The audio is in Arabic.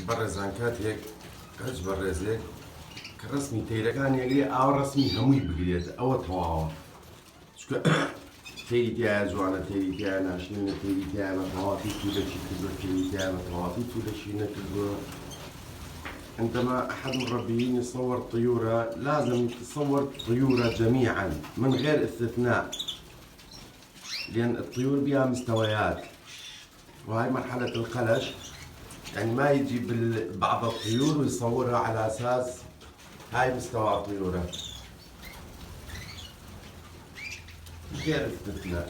بەڕێزانکات هێک کەس بەڕێزێک کە ڕسمی تەیرەکان یەکێ ئاو ڕسمی هەمووی بگرێت ئەوە تەواوە چکە تێری تایە جوانە تێری تایە ناشرینە تێری تایە تەواتی تولەشی کردووە تێری تایە تەواتی تولەشی نەکردووە. عندما أحد المربيين يصور طيورة لازم يتصور طيورة جميعا من غير استثناء، لأن الطيور بها مستويات، وهي مرحلة القلش، يعني ما يجي بعض الطيور ويصورها على أساس هاي مستوى طيورة غير استثناء.